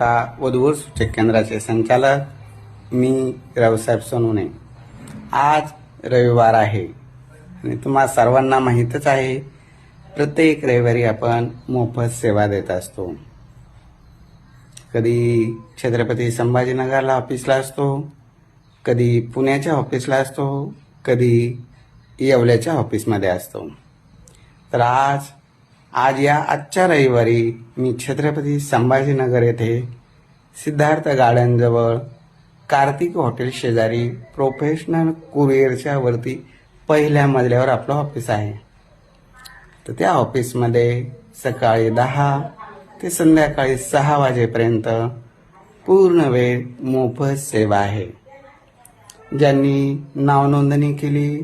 मराठा वधूवर सूचक केंद्राचे संचालक मी रावसाहेब सोनवणे। आज रविवार आहे आणि तुम्हा सर्वांना माहीतच आहे, प्रत्येक रविवारी आपण मोफत सेवा देत असतो। कधी छत्रपती संभाजीनगरला ऑफिसला असतो, कधी पुण्याच्या ऑफिसला असतो, कधी येवल्याच्या ऑफिसमध्ये असतो। तर आजच्या रविवारी मी छत्रपती संभाजीनगर येथे सिद्धार्थ गार्डन जवळ कार्तिक हॉटेल शेजारी प्रोफेशनल कुरिअरच्या वरती पहिल्या मजल्यावर आपलं ऑफिस आहे। तर त्या ऑफिसमध्ये सकाळी 10 ते संध्याकाळी 6 वाजेपर्यंत पूर्ण वेळ मोफत सेवा आहे। ज्यांनी नावनोंदणी केली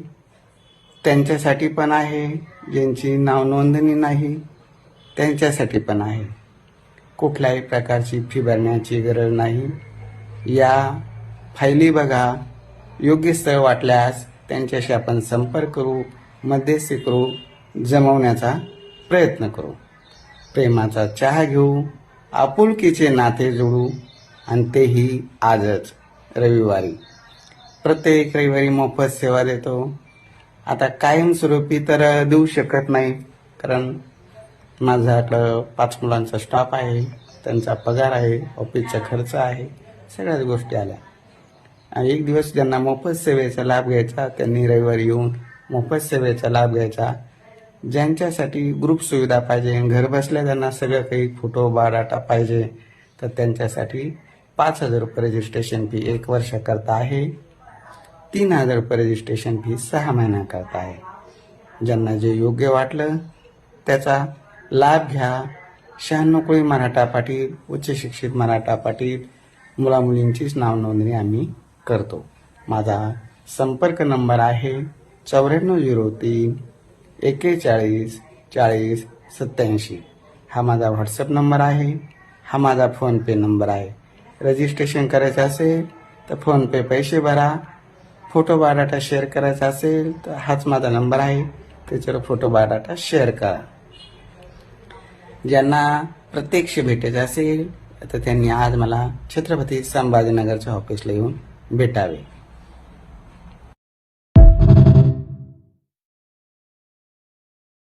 त्यांच्यासाठी पण आहे, ज्यांची नावनोंदणी नाही त्यांच्यासाठी पण आहे। कुठल्याही प्रकारची फी भरण्याची गरज नाही। या फायली बघा, योग्य स्थळ वाटल्यास त्यांच्याशी आपण संपर्क करू, मध्यस्थी करू, जमवण्याचा प्रयत्न करू, प्रेमाचा चहा घेऊ, आपुलकीचे नाते जोडू आणि तेही आजच रविवारी। प्रत्येक रविवारी मोफत सेवा देतो। आता कायमस्वरूपी तर देऊ शकत नाही, कारण माझ्याकडं 5 मुलांचा स्टाफ आहे, त्यांचा पगार आहे, ऑफिसचा खर्च आहे, सगळ्याच गोष्टी आल्या। आणि एक दिवस ज्यांना मोफत सेवेचा लाभ घ्यायचा त्यांनी रविवारी येऊन मोफत सेवेचा लाभ घ्यायचा। ज्यांच्यासाठी ग्रुप सुविधा पाहिजे, घर बसल्या त्यांना सगळं काही फोटो बायोडाटा पाहिजे, तर त्यांच्यासाठी 5,000 रुपये रजिस्ट्रेशन फी 1 वर्षाकरता आहे, 3,000 रुपये रजिस्ट्रेशन फी 6 महिन्याकरता आहे। ज्यांना जे योग्य वाटलं त्याचा लाभ घ्या। 96 कोळी मराठा पाटील, उच्च शिक्षित मराठा पाटील, मुलामुलींचीच नावनोंदणी आम्ही करतो। माझा संपर्क नंबर आहे 9403 41 40 87। हा माझा व्हॉट्सअप नंबर आहे, हा माझा फोनपे नंबर आहे। रजिस्ट्रेशन करायचं असेल तर फोनपे पैसे भरा, फोटो बायोडाटा शेअर करायचा असेल तर हाच माझा नंबर आहे, त्याच्यावर फोटो बायोडाटा शेअर करा। ज्यांना प्रत्यक्ष भेटायचं असेल तर त्यांनी आज मला छत्रपती संभाजीनगरच्या ऑफिसला येऊन भेटावे।